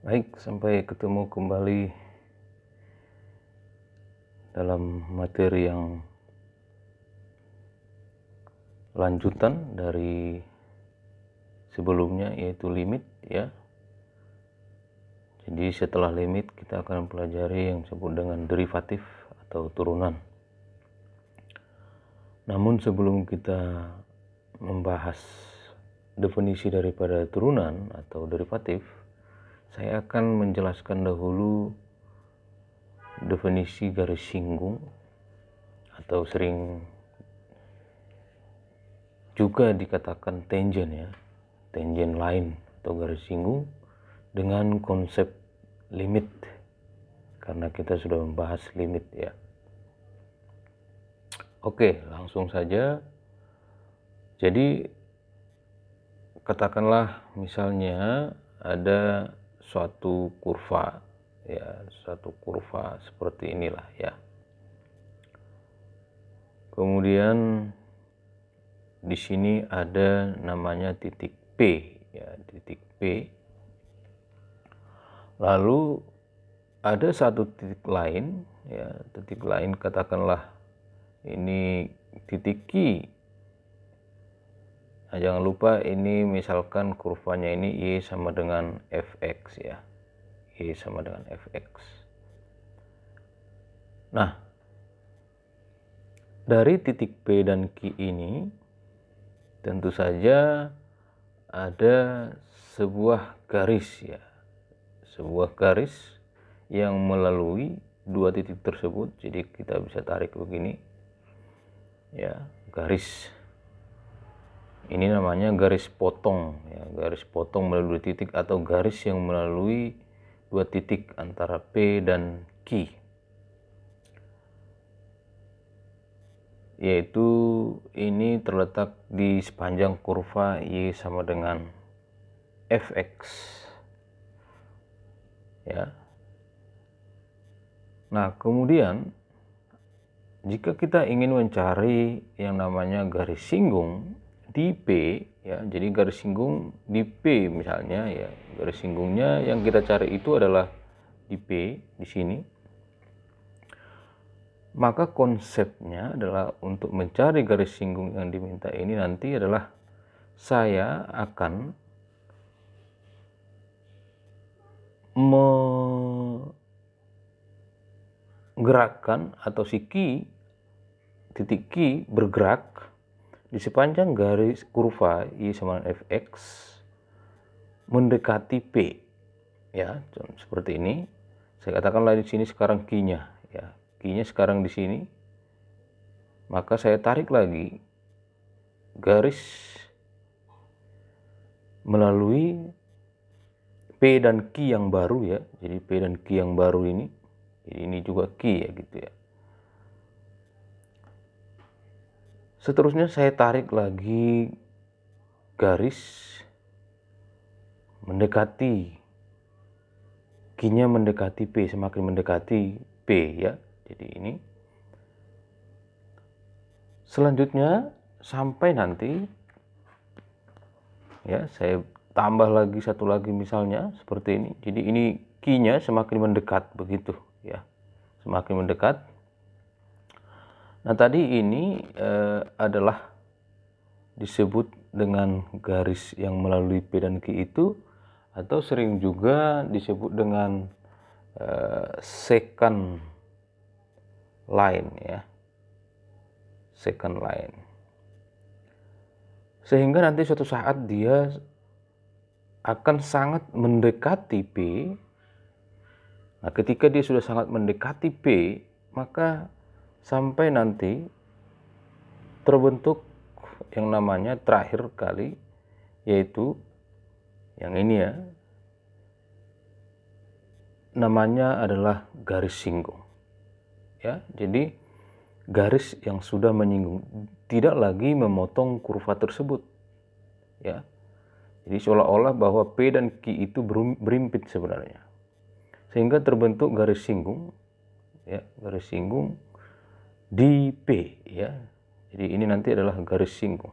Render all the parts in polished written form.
Baik, sampai ketemu kembali dalam materi yang lanjutan dari sebelumnya, yaitu limit ya. Jadi setelah limit kita akan pelajari yang disebut dengan derivatif atau turunan. Namun sebelum kita membahas definisi daripada turunan atau derivatif, saya akan menjelaskan dahulu definisi garis singgung, atau sering juga dikatakan tangent ya, tangent line atau garis singgung, dengan konsep limit, karena kita sudah membahas limit ya. Oke, langsung saja. Jadi katakanlah misalnya ada suatu kurva ya, suatu kurva seperti inilah ya. Kemudian di sini ada namanya titik P ya, titik P. Lalu ada satu titik lain ya, titik lain katakanlah ini titik Q. Nah, jangan lupa ini misalkan kurvanya ini Y sama dengan Fx ya. Y sama dengan Fx. Nah, dari titik P dan Q ini tentu saja ada sebuah garis ya. Sebuah garis yang melalui dua titik tersebut. Jadi kita bisa tarik begini ya, garis ini namanya garis potong ya, garis potong melalui titik atau garis yang melalui dua titik antara P dan Q, yaitu ini terletak di sepanjang kurva Y sama dengan Fx ya. Nah, kemudian jika kita ingin mencari yang namanya garis singgung di P ya, jadi garis singgung di P misalnya ya, garis singgungnya yang kita cari itu adalah di P di sini. Maka konsepnya adalah untuk mencari garis singgung yang diminta ini nanti adalah saya akan menggerakkan atau si Q, titik Q bergerak di sepanjang garis kurva Y sama Fx mendekati P ya, seperti ini. Saya katakanlah di sini sekarang Q-nya ya, Q-nya sekarang di sini. Maka saya tarik lagi garis melalui P dan Q yang baru ya. Jadi P dan Q yang baru ini, jadi ini juga Q ya gitu ya. Seterusnya saya tarik lagi garis mendekati Q-nya mendekati P, semakin mendekati P ya. Jadi ini. Selanjutnya sampai nanti ya, saya tambah lagi satu lagi misalnya seperti ini. Jadi ini Q-nya semakin mendekat begitu ya. Semakin mendekat. Nah, tadi ini adalah disebut dengan garis yang melalui P dan Q itu, atau sering juga disebut dengan secant line ya, secant line. Sehingga nanti suatu saat dia akan sangat mendekati P. Nah, ketika dia sudah sangat mendekati P, maka sampai nanti terbentuk yang namanya terakhir kali, yaitu yang ini ya, namanya adalah garis singgung ya. Jadi garis yang sudah menyinggung, tidak lagi memotong kurva tersebut ya. Jadi seolah-olah bahwa P dan Q itu berimpit sebenarnya, sehingga terbentuk garis singgung ya, garis singgung di P ya. Jadi ini nanti adalah garis singgung.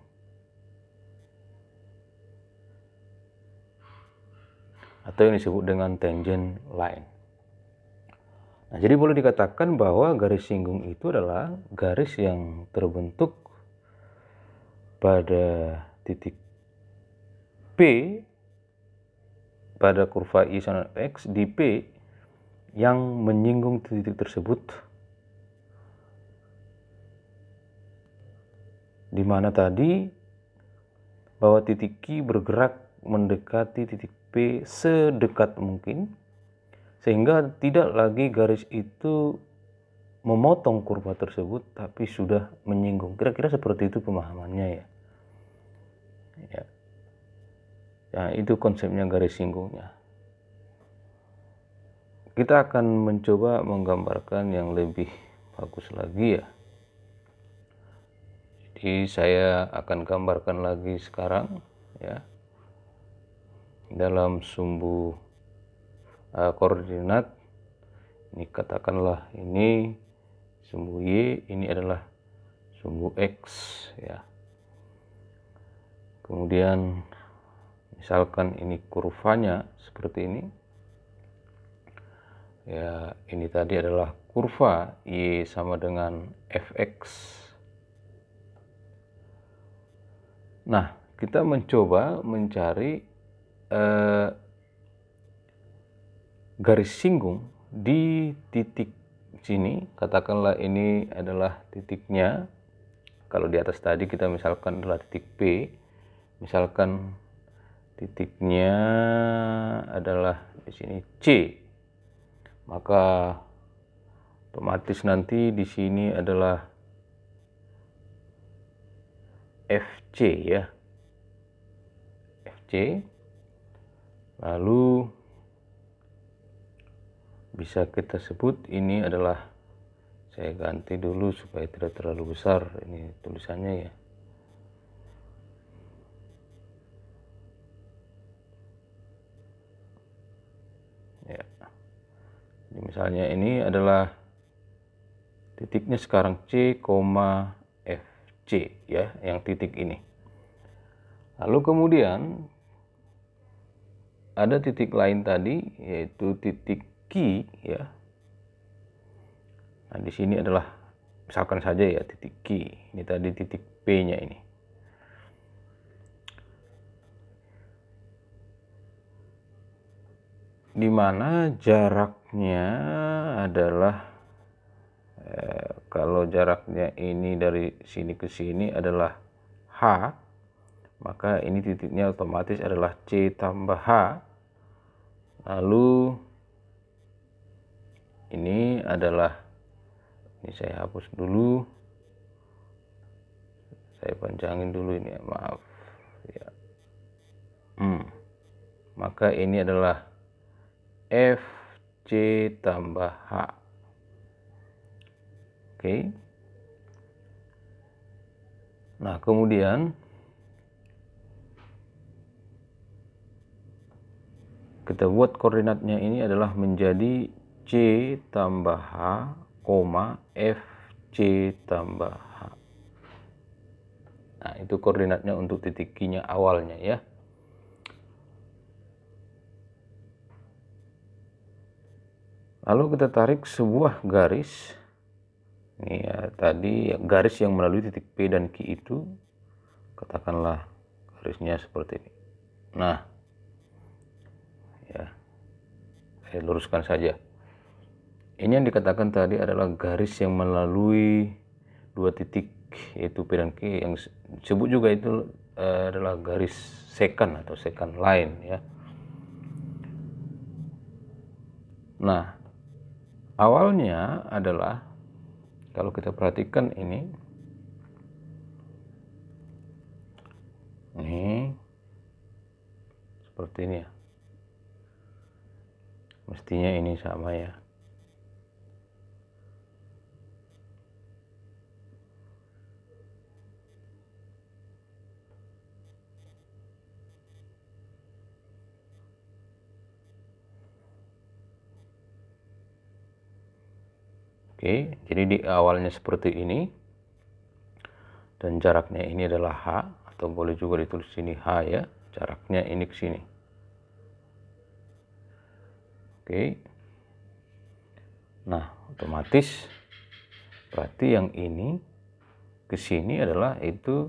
atau yang disebut dengan tangent line. Nah, jadi boleh dikatakan bahwa garis singgung itu adalah garis yang terbentuk pada titik P pada kurva Y sama X di P yang menyinggung titik tersebut, di mana tadi bahwa titik Q bergerak mendekati titik P sedekat mungkin, sehingga tidak lagi garis itu memotong kurva tersebut, tapi sudah menyinggung. Kira-kira seperti itu pemahamannya ya. Ya, itu konsepnya garis singgungnya. Kita akan mencoba menggambarkan yang lebih bagus lagi ya. Jadi saya akan gambarkan lagi sekarang ya. Dalam sumbu koordinat, ini katakanlah ini sumbu Y, ini adalah sumbu X ya. Kemudian misalkan ini kurvanya seperti ini ya, ini tadi adalah kurva Y sama dengan Fx. Nah, kita mencoba mencari garis singgung di titik sini. Katakanlah ini adalah titiknya. Kalau di atas tadi kita misalkan adalah titik P, misalkan titiknya adalah di sini C, maka otomatis nanti di sini adalah FC ya, FC. Lalu bisa kita sebut ini adalah, saya ganti dulu supaya tidak terlalu besar ini tulisannya ya. Ya. Jadi misalnya ini adalah titiknya sekarang C, FC ya, yang titik ini. Lalu kemudian ada titik lain tadi yaitu titik Q ya. Nah, di sini adalah misalkan saja ya titik Q. Ini tadi titik P-nya ini. Di mana jaraknya adalah kalau jaraknya ini dari sini ke sini adalah H, maka ini titiknya otomatis adalah C tambah H. Lalu ini adalah, ini saya hapus dulu, saya panjangin dulu ini ya, maaf ya. Maka ini adalah FC tambah H. Oke. Nah, kemudian kita buat koordinatnya ini adalah menjadi C tambah H, FC tambah H. Nah, itu koordinatnya untuk titik Q-nya awalnya ya. Lalu kita tarik sebuah garis. Ini ya, tadi garis yang melalui titik P dan Q itu, katakanlah garisnya seperti ini. Nah, ya, saya luruskan saja. Ini yang dikatakan tadi adalah garis yang melalui dua titik yaitu P dan Q, yang disebut juga itu adalah garis secant atau secant line ya. Nah, awalnya adalah kalau kita perhatikan ini seperti ini ya. Mestinya ini sama ya. Oke, jadi di awalnya seperti ini dan jaraknya ini adalah H, atau boleh juga ditulis sini H ya, jaraknya ini ke sini. Oke. Nah, otomatis berarti yang ini ke sini adalah itu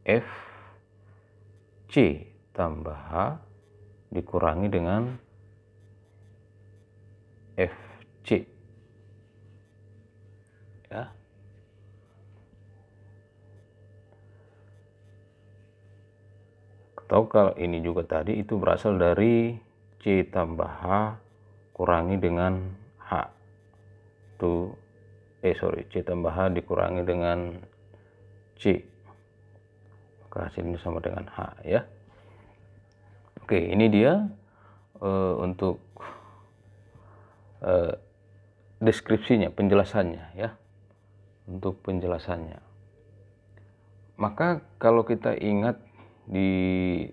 FC tambah H dikurangi dengan FC. Ya. Atau kalau ini juga tadi itu berasal dari C tambah H kurangi dengan H. Itu C tambah H dikurangi dengan C. Maka hasilnya sama dengan H ya. Oke, ini dia untuk deskripsinya, penjelasannya ya. Untuk penjelasannya. Maka kalau kita ingat di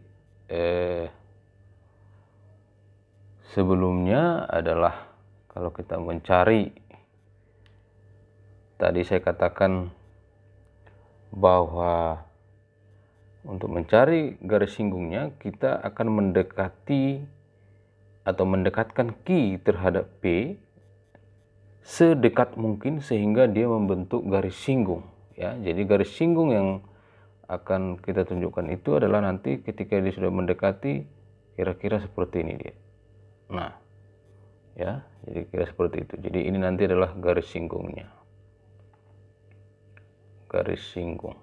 sebelumnya adalah kalau kita mencari, tadi saya katakan bahwa untuk mencari garis singgungnya kita akan mendekati atau mendekatkan Q terhadap P sedekat mungkin sehingga dia membentuk garis singgung ya. Jadi garis singgung yang akan kita tunjukkan itu adalah nanti ketika dia sudah mendekati kira-kira seperti ini dia. Nah ya, jadi kira seperti itu. Jadi ini nanti adalah garis singgungnya, garis singgung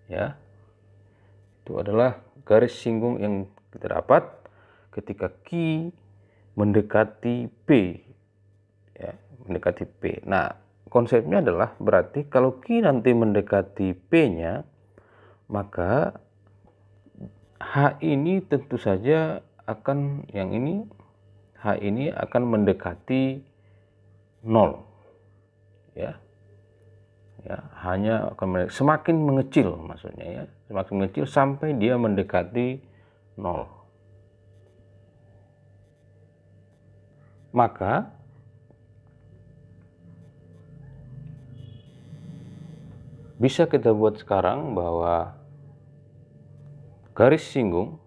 ya. Itu adalah garis singgung yang kita dapat ketika Q mendekati P ya, mendekati P. Nah, konsepnya adalah berarti kalau Q nanti mendekati P-nya, maka H ini tentu saja akan, yang ini H ini akan mendekati 0 ya. Ya, hanya akan semakin mengecil, maksudnya ya, semakin mengecil sampai dia mendekati 0. Maka bisa kita buat sekarang bahwa garis singgung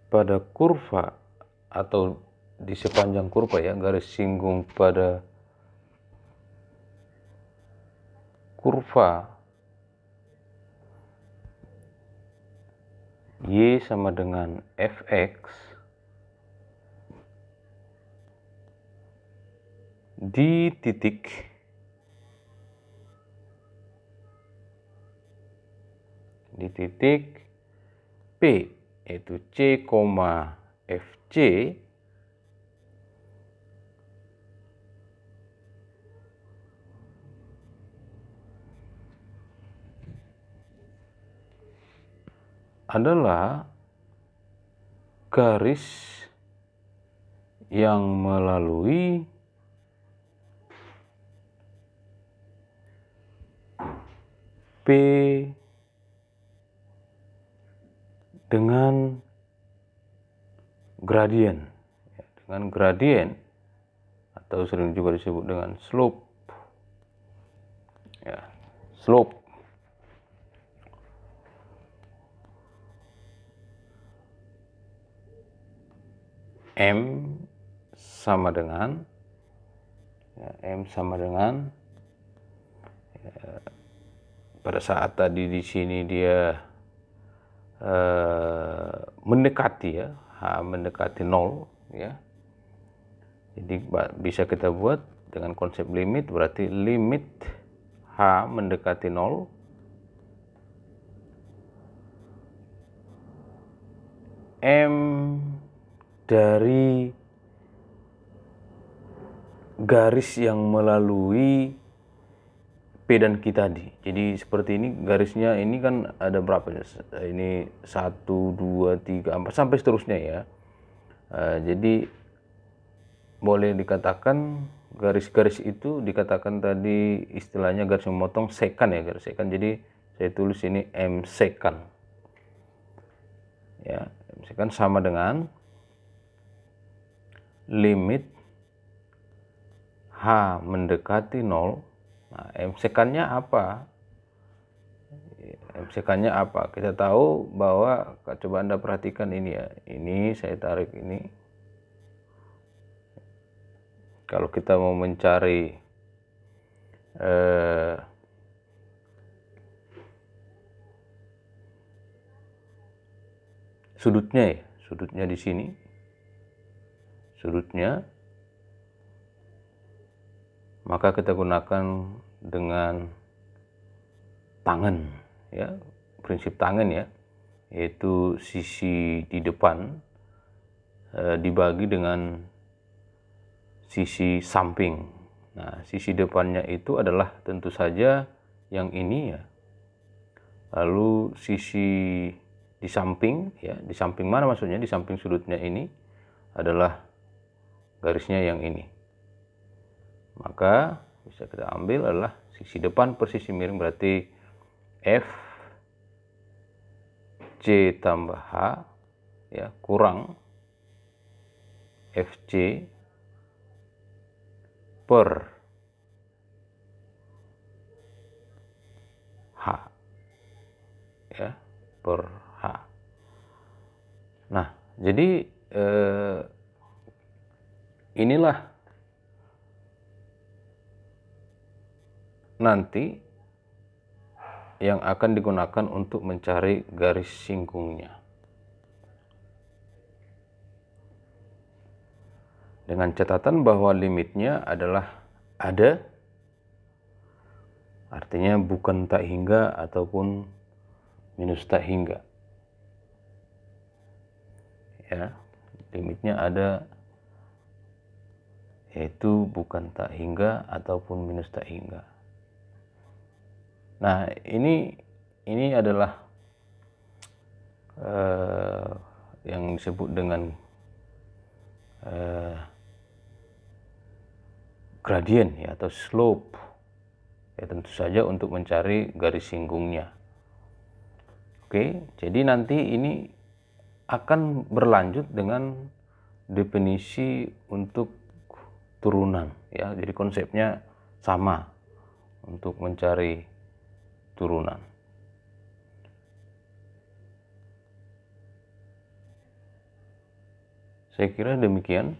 pada kurva atau di sepanjang kurva ya, garis singgung pada kurva Y sama dengan Fx di titik P, yaitu C, Fc adalah garis yang melalui P dengan gradien, dengan gradien atau sering juga disebut dengan slope ya, slope. M sama dengan ya, M sama dengan ya, pada saat tadi di sini dia mendekati ya, H mendekati 0 ya. Jadi bisa kita buat dengan konsep limit, berarti limit H mendekati 0 M dari garis yang melalui P dan Q tadi. Jadi seperti ini garisnya, ini kan ada berapa ya? Ini 1, 2, 3, 4 sampai seterusnya ya. Jadi boleh dikatakan garis-garis itu dikatakan tadi istilahnya garis memotong sekan ya, garis sekan. Jadi saya tulis ini M sekan. Ya, M sekan sama dengan limit H mendekati 0 Nah, MCK-nya apa? MCK-nya apa? Kita tahu bahwa, coba Anda perhatikan ini ya. Ini saya tarik ini. Kalau kita mau mencari sudutnya ya, sudutnya di sini. Sudutnya, maka kita gunakan dengan tangan ya, prinsip tangan ya, yaitu sisi di depan dibagi dengan sisi samping. Nah, sisi depannya itu adalah tentu saja yang ini ya. Lalu sisi di samping ya, di samping mana maksudnya? Di samping sudutnya ini adalah garisnya yang ini. Maka bisa kita ambil adalah sisi depan per sisi miring, berarti F C tambah H ya, kurang FC per H ya, per H. Nah, jadi inilah nanti yang akan digunakan untuk mencari garis singgungnya. Dengan catatan bahwa limitnya adalah ada, artinya bukan tak hingga ataupun minus tak hingga. Ya, limitnya ada, yaitu bukan tak hingga ataupun minus tak hingga. Nah, ini adalah yang disebut dengan gradient ya, atau slope ya, tentu saja untuk mencari garis singgungnya. Oke, jadi nanti ini akan berlanjut dengan definisi untuk turunan ya, jadi konsepnya sama untuk mencari turunan. Saya kira demikian.